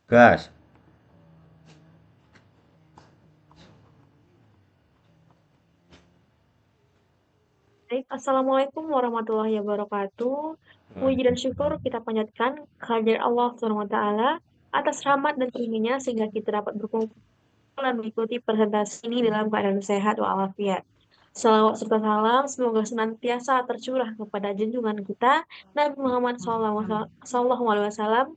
Gas. Baik, Assalamualaikum warahmatullahi wabarakatuh. Puji dan syukur kita panjatkan kehadirat Allah SWT atas rahmat dan karunia sehingga kita dapat berkumpul dan mengikuti presentasi ini dalam keadaan sehat walafiat. Salawat serta salam semoga senantiasa tercurah kepada junjungan kita Nabi Muhammad SAW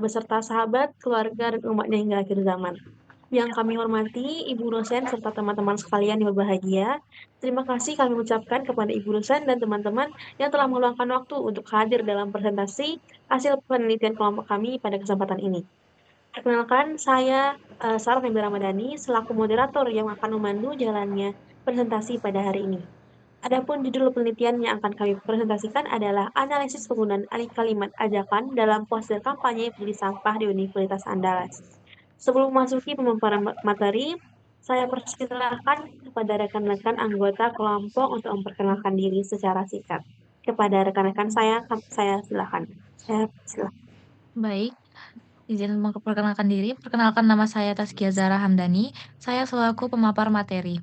beserta sahabat, keluarga, dan umatnya hingga akhir zaman. Yang kami hormati Ibu dosen serta teman-teman sekalian yang berbahagia. Terima kasih kami ucapkan kepada Ibu dosen dan teman-teman yang telah meluangkan waktu untuk hadir dalam presentasi hasil penelitian kelompok kami pada kesempatan ini. Perkenalkan, saya Sarah Nabi Ramadhani selaku moderator yang akan memandu jalannya presentasi pada hari ini. Adapun judul penelitian yang akan kami presentasikan adalah analisis penggunaan alih kalimat ajakan dalam poster kampanye peduli sampah di Universitas Andalas. Sebelum memasuki pemaparan materi, saya persilahkan kepada rekan-rekan anggota kelompok untuk memperkenalkan diri secara singkat. Kepada rekan-rekan saya silakan. Saya silakan. Baik, izin memperkenalkan diri. Perkenalkan nama saya Taskia Zara Hamdani. Saya selaku pemapar materi.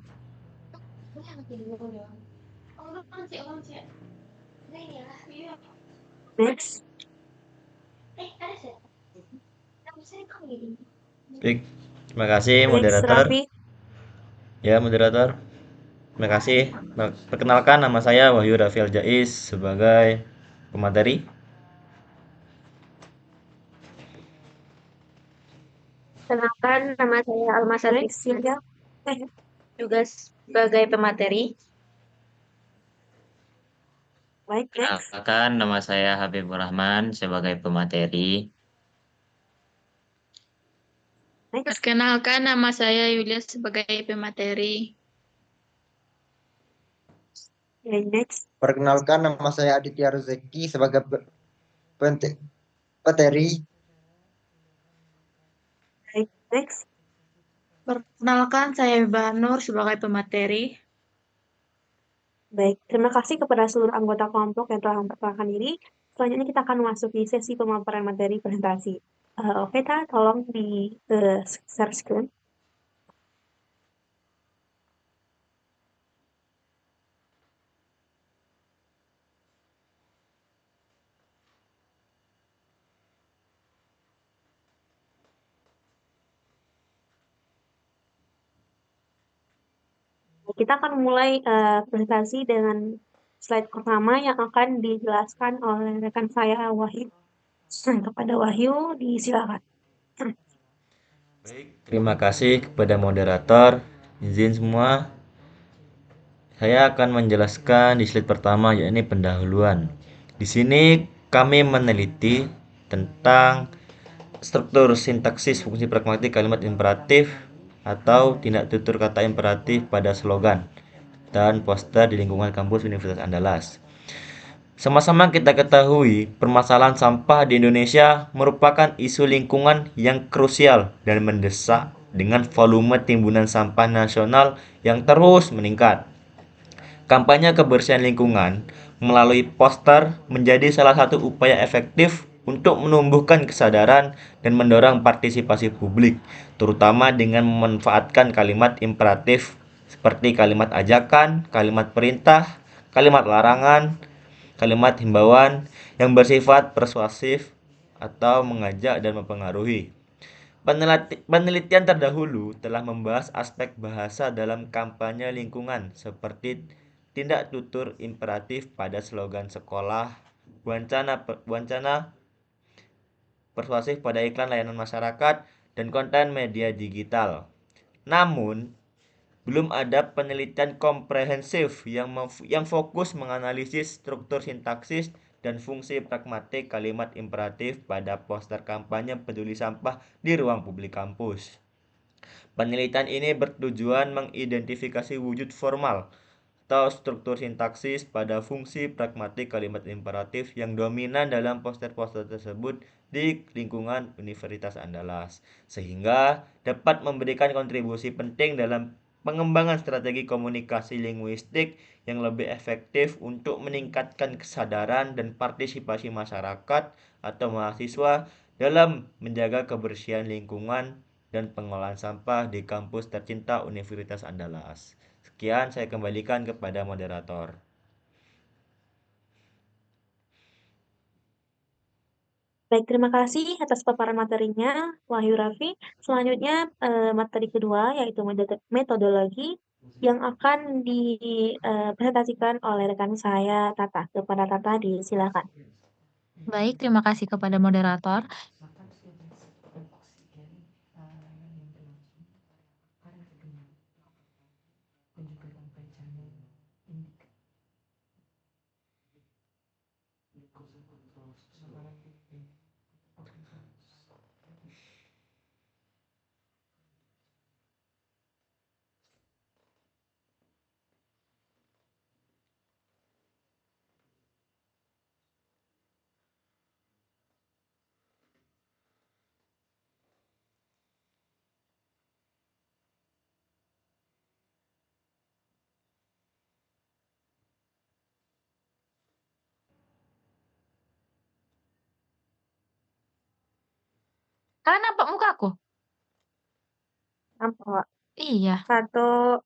Next. Baik. Terima kasih Next, moderator. Raffi. Ya, moderator. Terima kasih. Perkenalkan nama saya Wahyu Rafial Jais sebagai pemateri. Kenalkan, nama saya Alma Next, Satrisya, Cynthia. juga sebagai pemateri. Baik, next. Kenalkan, nama saya Habibur Rahman sebagai pemateri. Next. Perkenalkan, nama saya Yulia sebagai pemateri. Okay, next. Perkenalkan, nama saya Aditya Rezeki sebagai pemateri. Baik, next. Perkenalkan, saya Mbak Nur sebagai pemateri. Baik, terima kasih kepada seluruh anggota kelompok yang telah memperkenalkan diri. Selanjutnya kita akan memasuki sesi pemaparan materi presentasi. Oke, Ta, tolong di share screen. Kita akan mulai presentasi dengan slide pertama yang akan dijelaskan oleh rekan saya, Wahyu. Kepada Wahyu, disilakan. Baik, terima kasih kepada moderator. Izin semua, saya akan menjelaskan di slide pertama yakni pendahuluan. Di sini kami meneliti tentang struktur sintaksis fungsi pragmatik kalimat imperatif atau tindak tutur kata imperatif pada slogan dan poster di lingkungan kampus Universitas Andalas. Sama-sama kita ketahui, permasalahan sampah di Indonesia merupakan isu lingkungan yang krusial dan mendesak dengan volume timbunan sampah nasional yang terus meningkat. Kampanye kebersihan lingkungan melalui poster menjadi salah satu upaya efektif untuk menumbuhkan kesadaran dan mendorong partisipasi publik, terutama dengan memanfaatkan kalimat imperatif seperti kalimat ajakan, kalimat perintah, kalimat larangan, kalimat himbauan yang bersifat persuasif atau mengajak dan mempengaruhi. Penelitian terdahulu telah membahas aspek bahasa dalam kampanye lingkungan seperti tindak tutur imperatif pada slogan sekolah, wancana persuasif pada iklan layanan masyarakat, dan konten media digital. Namun, belum ada penelitian komprehensif yang fokus menganalisis struktur sintaksis dan fungsi pragmatik kalimat imperatif pada poster kampanye peduli sampah di ruang publik kampus. Penelitian ini bertujuan mengidentifikasi wujud formal atau struktur sintaksis pada fungsi pragmatik kalimat imperatif yang dominan dalam poster-poster tersebut di lingkungan Universitas Andalas, sehingga dapat memberikan kontribusi penting dalam pengembangan strategi komunikasi linguistik yang lebih efektif untuk meningkatkan kesadaran dan partisipasi masyarakat atau mahasiswa dalam menjaga kebersihan lingkungan dan pengolahan sampah di kampus tercinta Universitas Andalas. Sekian, saya kembalikan kepada moderator. Baik, terima kasih atas paparan materinya, Wahyu Raffi. Selanjutnya, materi kedua, yaitu metodologi yang akan dipresentasikan oleh rekan saya, Tata. Kepada Tata, disilakan. Baik, terima kasih kepada moderator. Kalian nampak mukaku? Nampak. Iya. 1,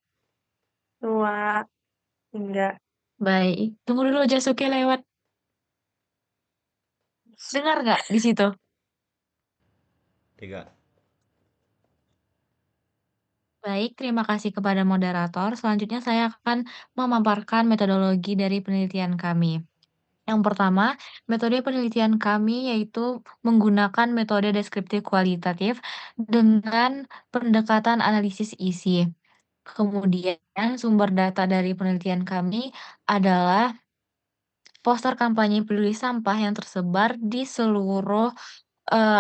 2, 3. Baik, tunggu dulu Jasuke lewat. Dengar nggak di situ? 3. Baik, terima kasih kepada moderator. Selanjutnya saya akan memaparkan metodologi dari penelitian kami. Yang pertama, metode penelitian kami yaitu menggunakan metode deskriptif kualitatif dengan pendekatan analisis isi. Kemudian, sumber data dari penelitian kami adalah poster kampanye peduli sampah yang tersebar di seluruh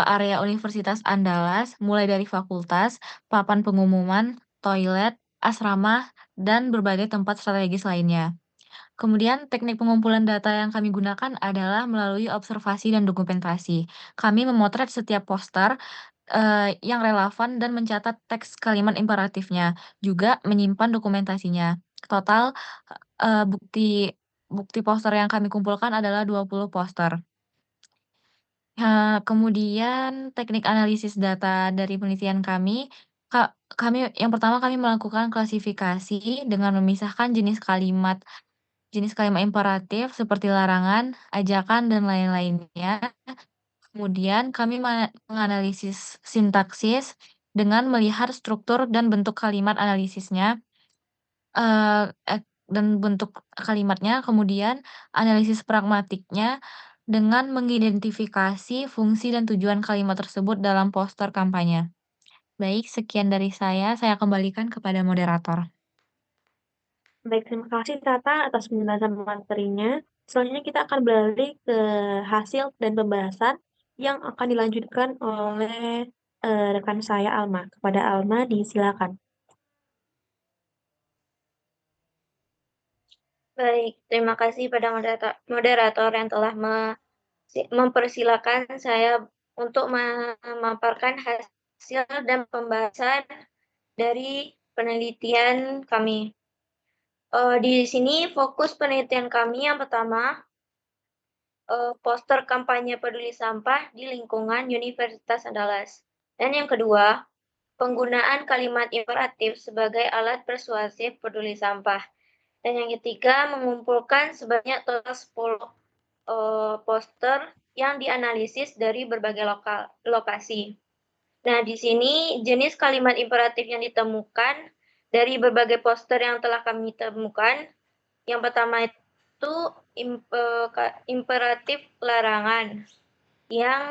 area Universitas Andalas, mulai dari fakultas, papan pengumuman, toilet, asrama, dan berbagai tempat strategis lainnya. Kemudian teknik pengumpulan data yang kami gunakan adalah melalui observasi dan dokumentasi. Kami memotret setiap poster yang relevan dan mencatat teks kalimat imperatifnya, juga menyimpan dokumentasinya. Total bukti bukti poster yang kami kumpulkan adalah 20 poster. Kemudian teknik analisis data dari penelitian kami, yang pertama kami melakukan klasifikasi dengan memisahkan jenis kalimat imperatif seperti larangan, ajakan, dan lain-lainnya. Kemudian kami menganalisis sintaksis dengan melihat struktur dan bentuk kalimat analisisnya, dan bentuk kalimatnya, kemudian analisis pragmatiknya dengan mengidentifikasi fungsi dan tujuan kalimat tersebut dalam poster kampanye. Baik, sekian dari saya kembalikan kepada moderator. Baik, terima kasih Tata atas penjelasan materinya. Selanjutnya kita akan beralih ke hasil dan pembahasan yang akan dilanjutkan oleh rekan saya Alma. Kepada Alma, disilakan. Baik, terima kasih pada moderator yang telah mempersilakan saya untuk memaparkan hasil dan pembahasan dari penelitian kami. Di sini fokus penelitian kami yang pertama, poster kampanye peduli sampah di lingkungan Universitas Andalas. Dan yang kedua, penggunaan kalimat imperatif sebagai alat persuasif peduli sampah. Dan yang ketiga, mengumpulkan sebanyak total 10 poster yang dianalisis dari berbagai lokasi. Nah, di sini jenis kalimat imperatif yang ditemukan dari berbagai poster yang telah kami temukan. Yang pertama itu imperatif larangan yang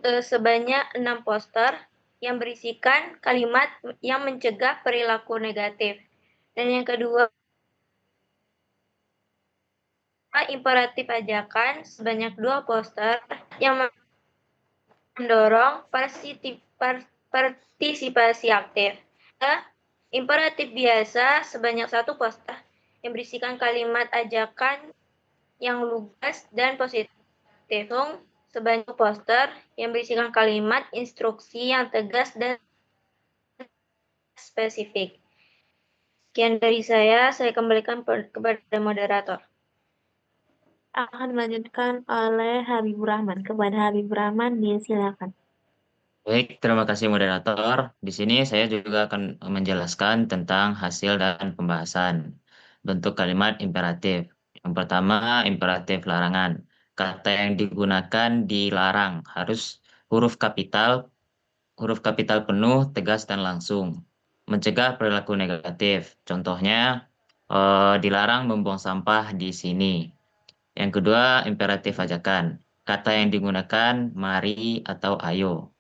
sebanyak 6 poster yang berisikan kalimat yang mencegah perilaku negatif. Dan yang kedua, imperatif ajakan sebanyak 2 poster yang mendorong partisipasi aktif. Imperatif biasa sebanyak 1 poster yang berisikan kalimat ajakan yang lugas dan positif. Sebanyak poster yang berisikan kalimat instruksi yang tegas dan spesifik. Sekian dari saya kembalikan kepada moderator. Akan dilanjutkan oleh Habibur Rahman. Kepada Habibur Rahman, disilakan. Baik, terima kasih moderator. Di sini saya juga akan menjelaskan tentang hasil dan pembahasan bentuk kalimat imperatif. Yang pertama, imperatif larangan. Kata yang digunakan dilarang harus huruf kapital, huruf kapital penuh, tegas dan langsung. Mencegah perilaku negatif. Contohnya, dilarang membuang sampah di sini. Yang kedua, imperatif ajakan. Kata yang digunakan mari atau ayo.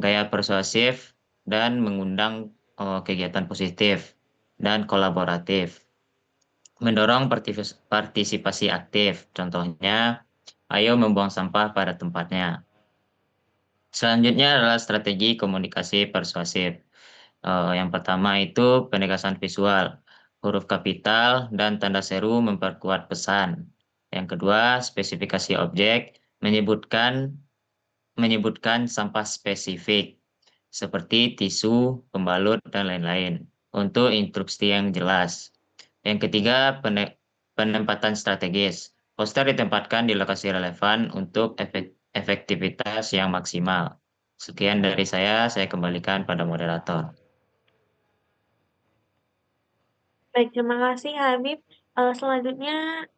Gaya persuasif dan mengundang kegiatan positif dan kolaboratif. Mendorong partisipasi aktif. Contohnya, ayo membuang sampah pada tempatnya. Selanjutnya adalah strategi komunikasi persuasif. Yang pertama itu penegasan visual. Huruf kapital dan tanda seru memperkuat pesan. Yang kedua, spesifikasi objek menyebutkan sampah spesifik seperti tisu, pembalut, dan lain-lain untuk instruksi yang jelas. Yang ketiga, penempatan strategis. Poster ditempatkan di lokasi relevan untuk efektivitas yang maksimal. Sekian dari saya kembalikan pada moderator. Baik, terima kasih Habib. Selanjutnya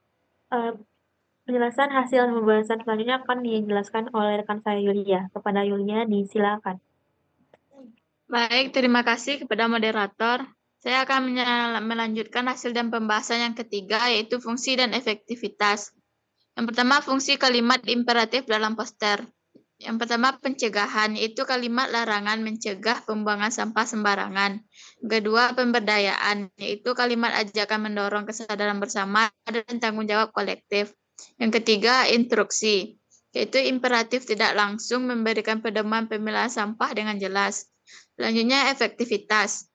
penjelasan hasil pembahasan selanjutnya akan dijelaskan oleh rekan saya Yulia. Kepada Yulia, disilakan. Baik, terima kasih kepada moderator. Saya akan melanjutkan hasil dan pembahasan yang ketiga, yaitu fungsi dan efektivitas. Yang pertama, fungsi kalimat imperatif dalam poster. Yang pertama, pencegahan, yaitu kalimat larangan mencegah pembuangan sampah sembarangan. Kedua, pemberdayaan, yaitu kalimat ajakan mendorong kesadaran bersama dan tanggung jawab kolektif. Yang ketiga, instruksi, yaitu imperatif tidak langsung memberikan pedoman pemilahan sampah dengan jelas. Selanjutnya, efektivitas,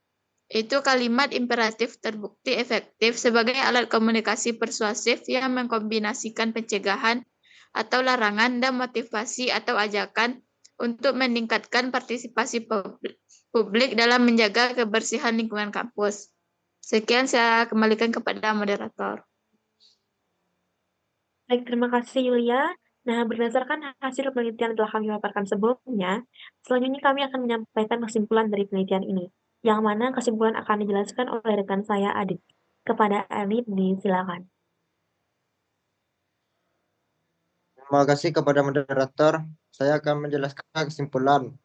itu kalimat imperatif terbukti efektif sebagai alat komunikasi persuasif yang mengkombinasikan pencegahan atau larangan dan motivasi atau ajakan untuk meningkatkan partisipasi publik dalam menjaga kebersihan lingkungan kampus. Sekian saya kembalikan kepada moderator. Baik, terima kasih Yulia. Nah, berdasarkan hasil penelitian yang telah kami paparkan sebelumnya, selanjutnya kami akan menyampaikan kesimpulan dari penelitian ini, yang mana kesimpulan akan dijelaskan oleh rekan saya Adit. Kepada Adit, disilakan. Terima kasih kepada moderator. Saya akan menjelaskan kesimpulan.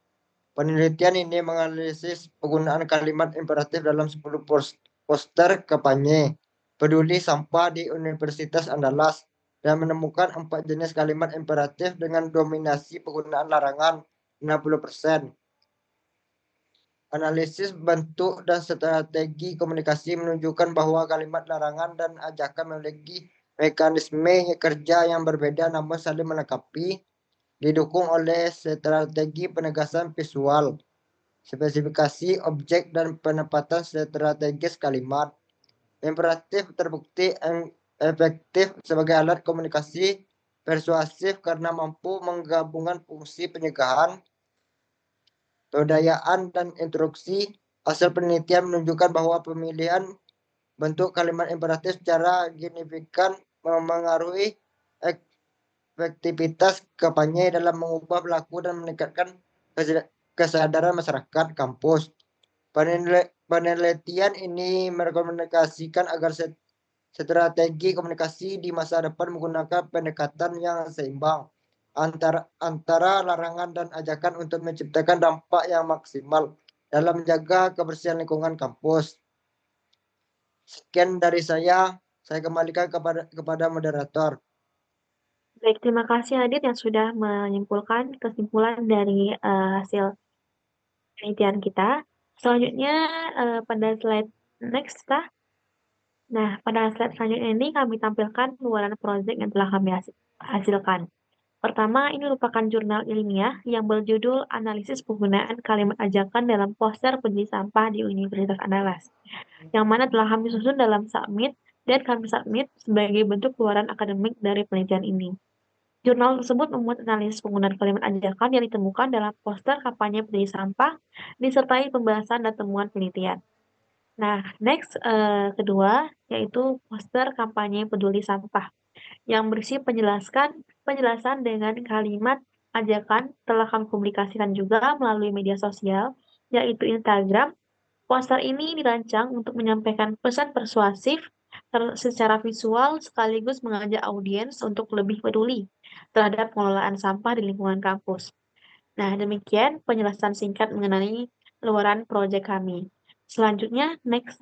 Penelitian ini menganalisis penggunaan kalimat imperatif dalam 10 poster kampanye peduli sampah di Universitas Andalas dan menemukan 4 jenis kalimat imperatif dengan dominasi penggunaan larangan 60%. Analisis bentuk dan strategi komunikasi menunjukkan bahwa kalimat larangan dan ajakan memiliki mekanisme kerja yang berbeda namun saling melengkapi, didukung oleh strategi penegasan visual, spesifikasi objek, dan penempatan strategis kalimat. Imperatif terbukti efektif sebagai alat komunikasi persuasif karena mampu menggabungkan fungsi pencegahan, pemberdayaan, dan instruksi. Hasil penelitian menunjukkan bahwa pemilihan bentuk kalimat imperatif secara signifikan memengaruhi efektivitas kampanye dalam mengubah perilaku dan meningkatkan kesadaran masyarakat kampus. Penelitian ini merekomendasikan agar strategi komunikasi di masa depan menggunakan pendekatan yang seimbang antara larangan dan ajakan untuk menciptakan dampak yang maksimal dalam menjaga kebersihan lingkungan kampus. Sekian dari saya kembalikan kepada moderator. Baik, terima kasih Adit yang sudah menyimpulkan kesimpulan dari hasil penelitian kita. Selanjutnya pada slide next kah? Nah, pada slide selanjutnya ini kami tampilkan luaran proyek yang telah kami hasilkan. Pertama, ini merupakan jurnal ilmiah yang berjudul Analisis Penggunaan Kalimat Ajakan dalam Poster Peduli Sampah di Universitas Andalas, yang mana telah kami susun dalam submit dan kami submit sebagai bentuk keluaran akademik dari penelitian ini. Jurnal tersebut memuat analisis penggunaan kalimat ajakan yang ditemukan dalam poster kampanye peduli sampah, disertai pembahasan dan temuan penelitian. Nah, next kedua, yaitu poster kampanye peduli sampah, yang berisi penjelasan dengan kalimat ajakan telah kami publikasikan juga melalui media sosial, yaitu Instagram. Poster ini dirancang untuk menyampaikan pesan persuasif secara visual sekaligus mengajak audiens untuk lebih peduli terhadap pengelolaan sampah di lingkungan kampus. Nah, demikian penjelasan singkat mengenai luaran proyek kami. Selanjutnya, next.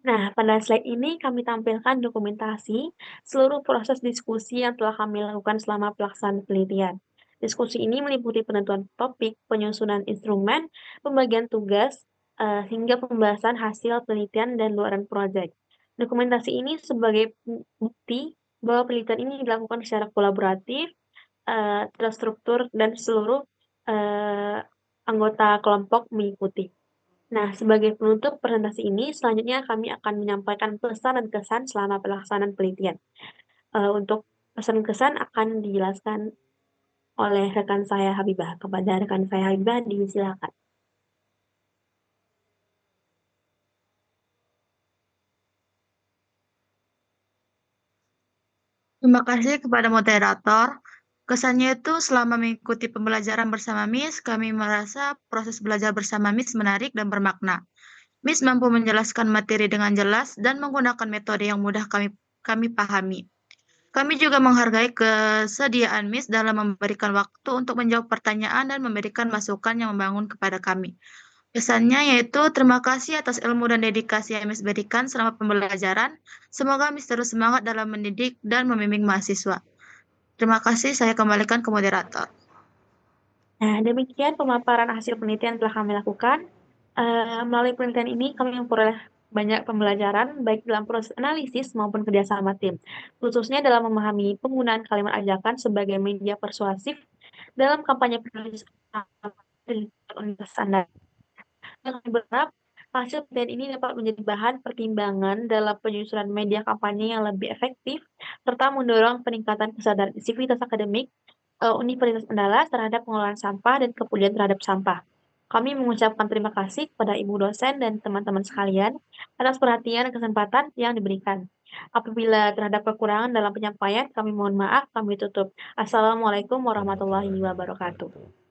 Nah, pada slide ini kami tampilkan dokumentasi seluruh proses diskusi yang telah kami lakukan selama pelaksanaan penelitian. Diskusi ini meliputi penentuan topik, penyusunan instrumen, pembagian tugas, hingga pembahasan hasil penelitian dan luaran proyek. Dokumentasi ini sebagai bukti bahwa penelitian ini dilakukan secara kolaboratif, terstruktur, dan seluruh anggota kelompok mengikuti. Nah, sebagai penutup presentasi ini, selanjutnya kami akan menyampaikan pesan dan kesan selama pelaksanaan penelitian. Untuk pesan-kesan akan dijelaskan oleh rekan saya Habibah. Kepada rekan saya Habibah, disilakan. Terima kasih kepada moderator. Kesannya itu selama mengikuti pembelajaran bersama Miss, kami merasa proses belajar bersama Miss menarik dan bermakna. Miss mampu menjelaskan materi dengan jelas dan menggunakan metode yang mudah kami pahami. Kami juga menghargai kesediaan Miss dalam memberikan waktu untuk menjawab pertanyaan dan memberikan masukan yang membangun kepada kami. Pesannya yaitu terima kasih atas ilmu dan dedikasi yang Miss berikan selama pembelajaran. Semoga Miss terus semangat dalam mendidik dan membimbing mahasiswa. Terima kasih, saya kembalikan ke moderator. Nah, demikian pemaparan hasil penelitian yang telah kami lakukan. Melalui penelitian ini, kami memperoleh banyak pembelajaran, baik dalam proses analisis maupun kerjasama tim, khususnya dalam memahami penggunaan kalimat ajakan sebagai media persuasif dalam kampanye penulisan Universitas Anda. Kami berharap hasil penelitian ini dapat menjadi bahan pertimbangan dalam penyusunan media kampanye yang lebih efektif, serta mendorong peningkatan kesadaran sivitas akademik Universitas Andalas terhadap pengelolaan sampah dan kepedulian terhadap sampah. Kami mengucapkan terima kasih kepada Ibu dosen dan teman-teman sekalian atas perhatian dan kesempatan yang diberikan. Apabila terhadap kekurangan dalam penyampaian, kami mohon maaf, kami tutup. Assalamualaikum warahmatullahi wabarakatuh.